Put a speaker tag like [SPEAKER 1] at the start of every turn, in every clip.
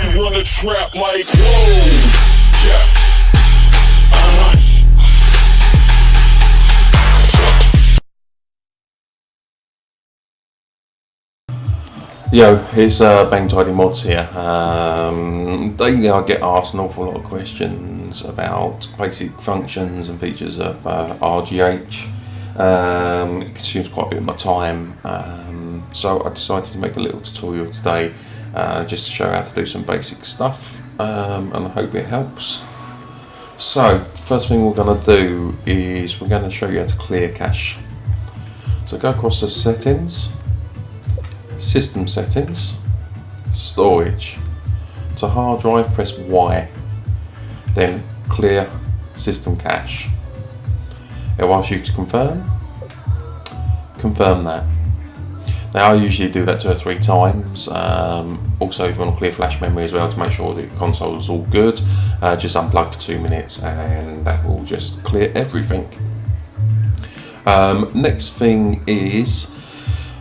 [SPEAKER 1] we run the trap like whoa. Yeah.
[SPEAKER 2] Yo, it's Bang Tidy Modz here. Daily I get asked an awful lot of questions about basic functions and features of RGH. It consumes quite a bit of my time, so I decided to make a little tutorial today just to show how to do some basic stuff, and I hope it helps. So, first thing we're going to do is we're going to show you how to clear cache. So go across to settings, system settings, storage. To hard drive, press Y, then clear system cache. It will ask you to confirm that. Now I usually do that 2 or 3 times. Also, if you want to clear flash memory as well to make sure that your console is all good, just unplug for 2 minutes and that will just clear everything. Next thing is,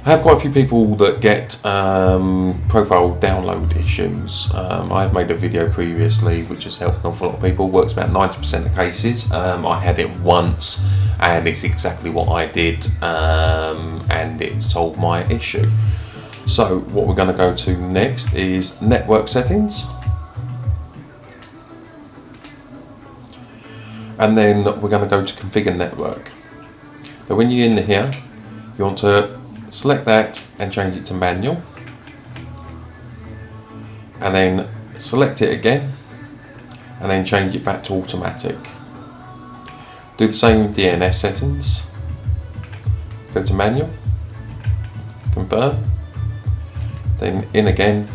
[SPEAKER 2] I have quite a few people that get profile download issues. I've made a video previously which has helped an awful lot of people, works about 90% of cases. I had it once and it's exactly what I did, and it solved my issue. So what we're going to go to next is network settings, and then we're going to go to configure network. So when you're in here, you want to select that and change it to manual, and then select it again and then change it back to automatic. Do the same with DNS settings. Go to manual, confirm, then in again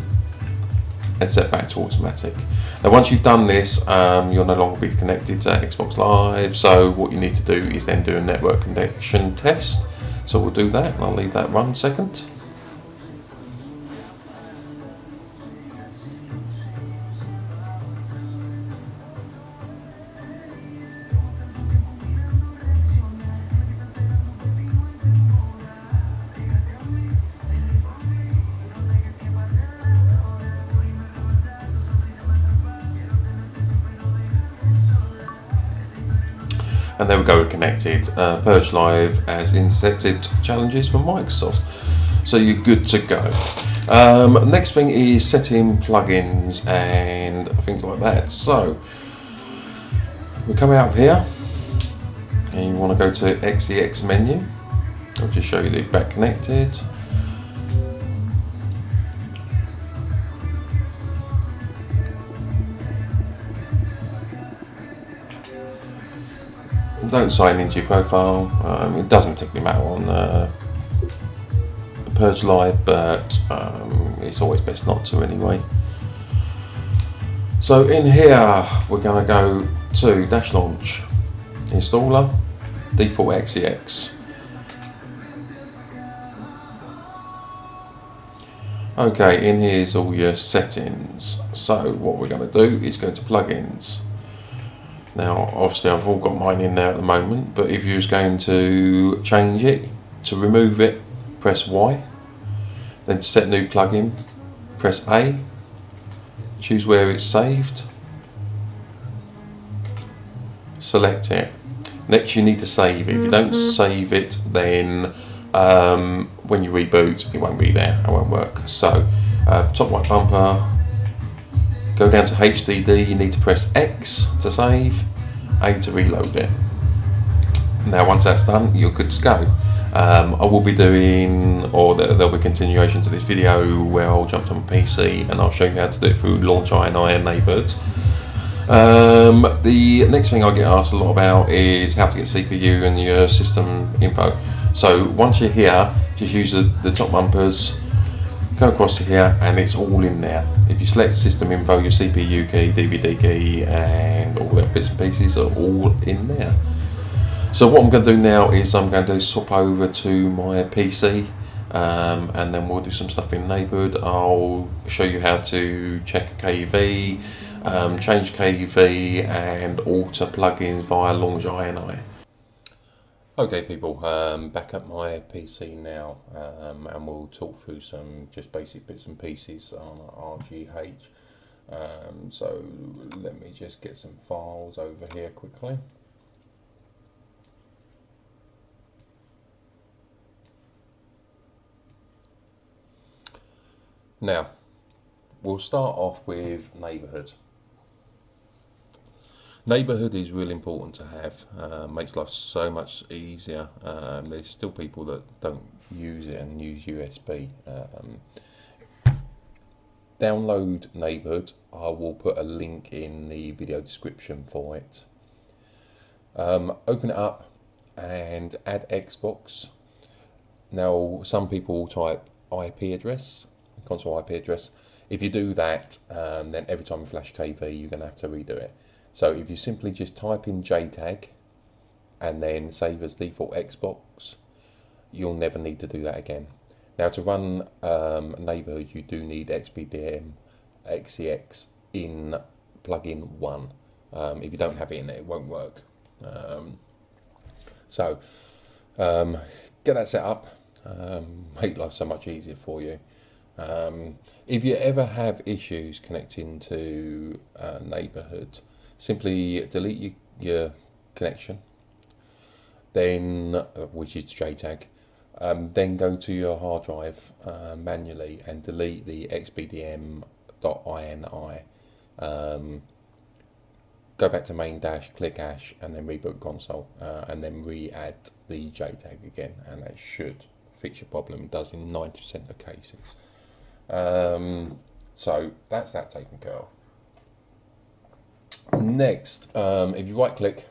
[SPEAKER 2] and set back to automatic. Now once you've done this, you'll no longer be connected to Xbox Live, so what you need to do is then do a network connection test. So we'll do that, and I'll leave that 1 second. And there we go, we're connected. Purge Live has intercepted challenges from Microsoft. So you're good to go. Next thing is setting plugins and things like that. So we come out of here and you want to go to XEX menu. I'll just show you the back connected. Don't sign into your profile. It doesn't particularly matter on Purge Live, but it's always best not to anyway. So in here we're going to go to dashlaunch, installer, default XEX. Okay, in here is all your settings. So what we're going to do is go to plugins. Now obviously I've all got mine in there at the moment, but if you was going to change it, to remove it, press Y, then to set new plugin, press A, choose where it's saved, select it. Next you need to save it. If you don't save it, then when you reboot it won't be there, it won't work. So top right bumper, go down to HDD, you need to press X to save, A to reload it. Now once that's done, you're good to go. I will be doing, or there'll be a continuation to this video where I'll jump on my PC and I'll show you how to do it through launch INI and neighbourhood. The next thing I get asked a lot about is how to get CPU and your system info. So once you're here, just use the top bumpers, go across to here and it's all in there. If you select system info, your CPU key, DVD key and all the bits and pieces are all in there. So what I'm going to do now is I'm going to swap over to my PC, and then we'll do some stuff in neighbourhood. I'll show you how to check a KV, change KV and alter plugins via launch INI. Okay people, back at my PC now, and we'll talk through some just basic bits and pieces on RGH. So let me just get some files over here quickly. Now, we'll start off with neighbourhood. Neighbourhood is really important to have, makes life so much easier. There's still people that don't use it and use USB. Download neighbourhood. I will put a link in the video description for it. Open it up and add Xbox. Now, some people type IP address, console IP address. If you do that, then every time you flash KV, you're going to have to redo it. So if you simply just type in jtag and then save as default Xbox, you'll never need to do that again. Now, to run neighbourhood, you do need XBDM XCX in plugin 1. If you don't have it in it won't work. So get that set up, make life so much easier for you. If you ever have issues connecting to neighbourhood, simply delete your connection, then which is JTAG, then go to your hard drive manually and delete the xbdm.ini. Go back to main dash, click hash, and then reboot console, and then re-add the JTAG again, and that should fix your problem. It does in 90% of cases. So that's that taken care of. Next, if you right click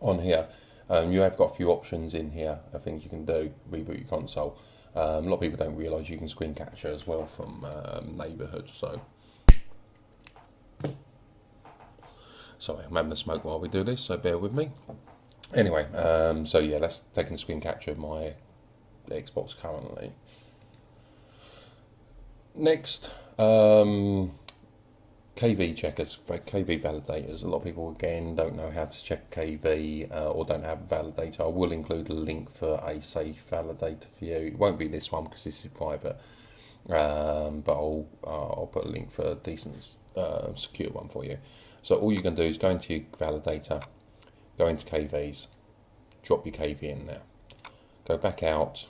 [SPEAKER 2] on here, you have got a few options in here of things you can do, reboot your console. A lot of people don't realise you can screen capture as well from neighbourhood. Sorry, I'm having a smoke while we do this, so bear with me. Anyway, so yeah, that's taking the screen capture of my Xbox currently. Next, KV checkers, KV validators. A lot of people again don't know how to check KV or don't have a validator. I will include a link for a safe validator for you. It won't be this one because this is private, but I'll put a link for a decent secure one for you. So all you can do is go into your validator, go into KVs, drop your KV in there, go back out,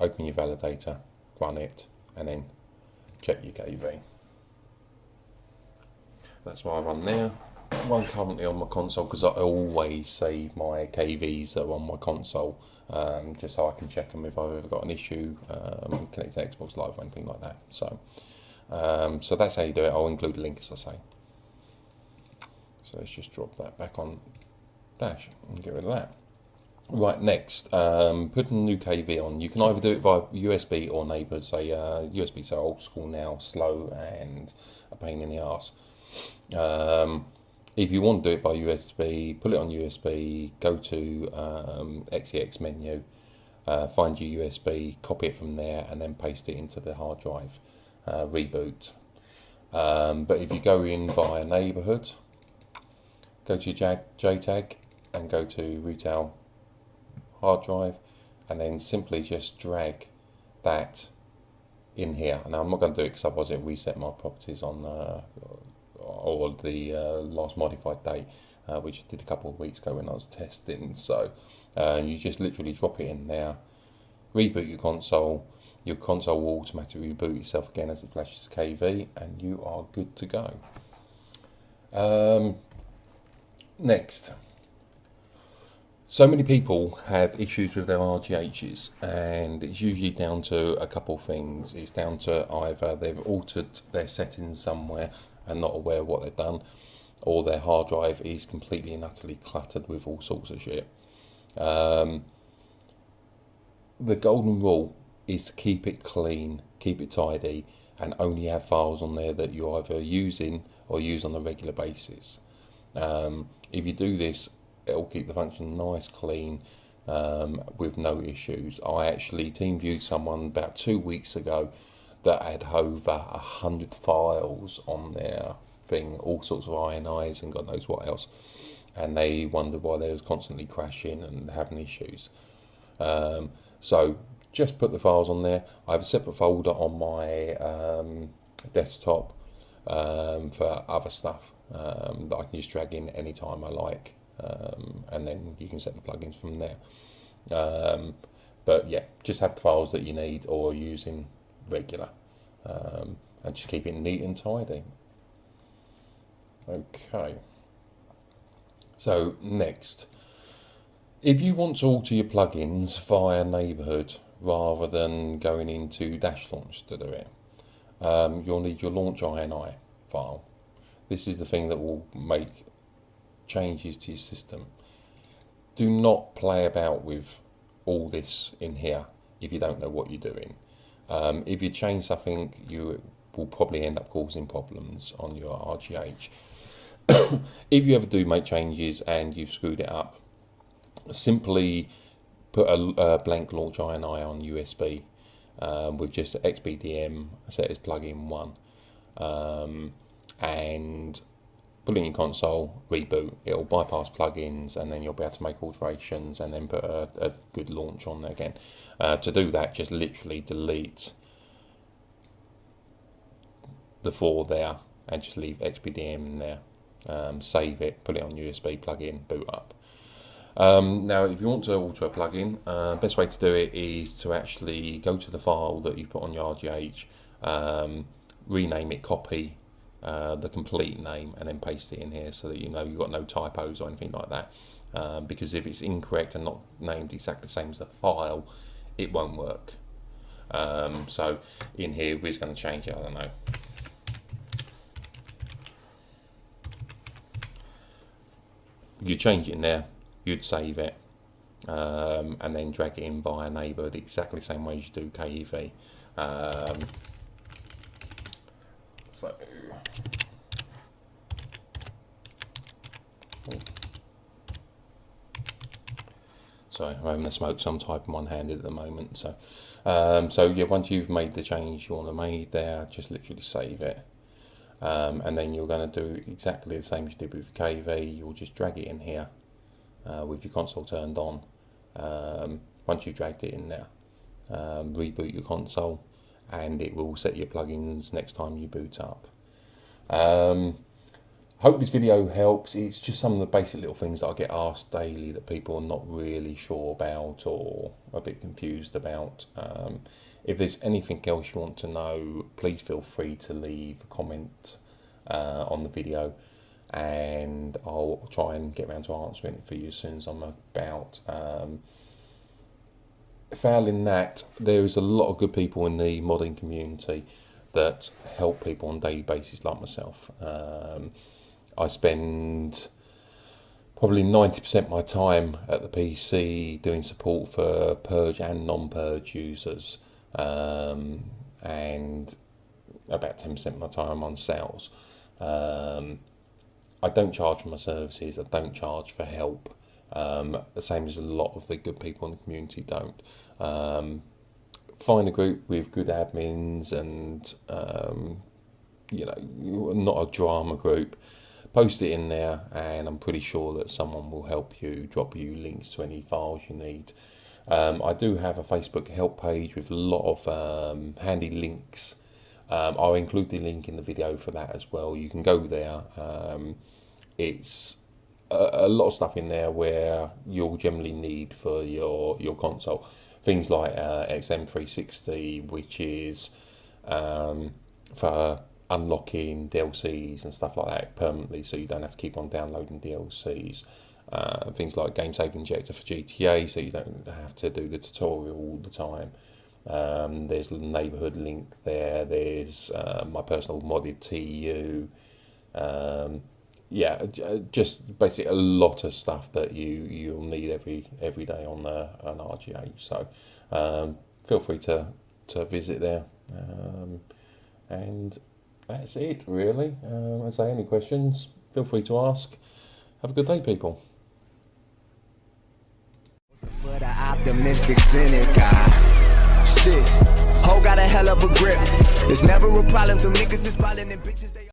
[SPEAKER 2] open your validator, run it, and then check your KV. That's what I run there. One currently on my console because I always save my KVs that are on my console, just so I can check them if I've ever got an issue connected to Xbox Live or anything like that. So, so that's how you do it. I'll include a link as I say. So let's just drop that back on dash and get rid of that. Right, next, put a new KV on. You can either do it by USB or neighbourhood. Say USB, so old school now, slow and a pain in the arse. If you want to do it by USB, put it on USB, go to XEX menu, find your USB, copy it from there, and then paste it into the hard drive, reboot. But if you go in via neighbourhood, go to your JTAG and go to retail hard drive, and then simply just drag that in here. Now I'm not going to do it because otherwise it'll reset my properties on or the last modified date, which I did a couple of weeks ago when I was testing. So you just literally drop it in there, reboot your console will automatically reboot itself again as it flashes KV, and you are good to go. Next, so many people have issues with their RGHs, and it's usually down to a couple of things. It's down to either they've altered their settings somewhere and not aware of what they've done, or their hard drive is completely and utterly cluttered with all sorts of shit. The golden rule is to keep it clean, keep it tidy, and only have files on there that you're either using or use on a regular basis. If you do this, it'll keep the function nice, clean, with no issues. I actually team viewed someone about 2 weeks ago that had over 100 files on their thing, all sorts of INIs and God knows what else, and they wondered why they was constantly crashing and having issues. So just put the files on there. I have a separate folder on my desktop for other stuff that I can just drag in anytime I like, and then you can set the plugins from there. But yeah, just have the files that you need or are using regular, and just keep it neat and tidy. Okay, so next, if you want to alter your plugins via neighbourhood rather than going into dashlaunch to do it, you'll need your launch INI file. This is the thing that will make changes to your system. Do not play about with all this in here if you don't know what you're doing. If you change something, you will probably end up causing problems on your RGH. If you ever do make changes and you've screwed it up, simply put a blank launch INI on USB with just XBDM set as plugin 1, and put it in your console, reboot, it'll bypass plugins, and then you'll be able to make alterations and then put a good launch on there again. To do that, just literally delete the 4 there and just leave XBDM in there. Save it, put it on USB, plug in, boot up. Now, if you want to alter a plugin, best way to do it is to actually go to the file that you put on your RGH, rename it, copy the complete name, and then paste it in here so that you know you've got no typos or anything like that. Because if it's incorrect and not named exactly the same as the file, it won't work. So in here, we're just going to change it, I don't know. You change it in there, you'd save it, and then drag it in via neighbourhood exactly the same way as you do KEV. Sorry, I'm having a smoke, so I'm typing one-handed at the moment. So yeah, once you've made the change you want to make there, just literally save it. And then you're going to do exactly the same as you did with KV. You'll just drag it in here with your console turned on. Once you've dragged it in there, reboot your console, and it will set your plugins next time you boot up. Hope this video helps. It's just some of the basic little things that I get asked daily that people are not really sure about or a bit confused about. If there's anything else you want to know, please feel free to leave a comment on the video, and I'll try and get around to answering it for you as soon as I'm about. Failing that, there is a lot of good people in the modding community that help people on a daily basis like myself. I spend probably 90% of my time at the PC doing support for purge and non-purge users. And about 10% of my time on sales. I don't charge for my services, I don't charge for help, the same as a lot of the good people in the community don't. Find a group with good admins and you know, not a drama group, post it in there, and I'm pretty sure that someone will help you, drop you links to any files you need. I do have a Facebook help page with a lot of handy links. I'll include the link in the video for that as well. You can go there. It's a lot of stuff in there where you'll generally need for your console. Things like XM360, which is for unlocking DLCs and stuff like that permanently, so you don't have to keep on downloading DLCs. Things like game save injector for GTA, so you don't have to do the tutorial all the time. There's the neighbourhood link there. There's my personal modded TU. Yeah, just basically a lot of stuff that you'll need every day on an RGH. So feel free to visit there. And that's it really. I say, any questions, feel free to ask. Have a good day, people.
[SPEAKER 3] For the optimistic cynic, shit, ho got a hell of a grip. There's never a problem till niggas is ballin' and bitches they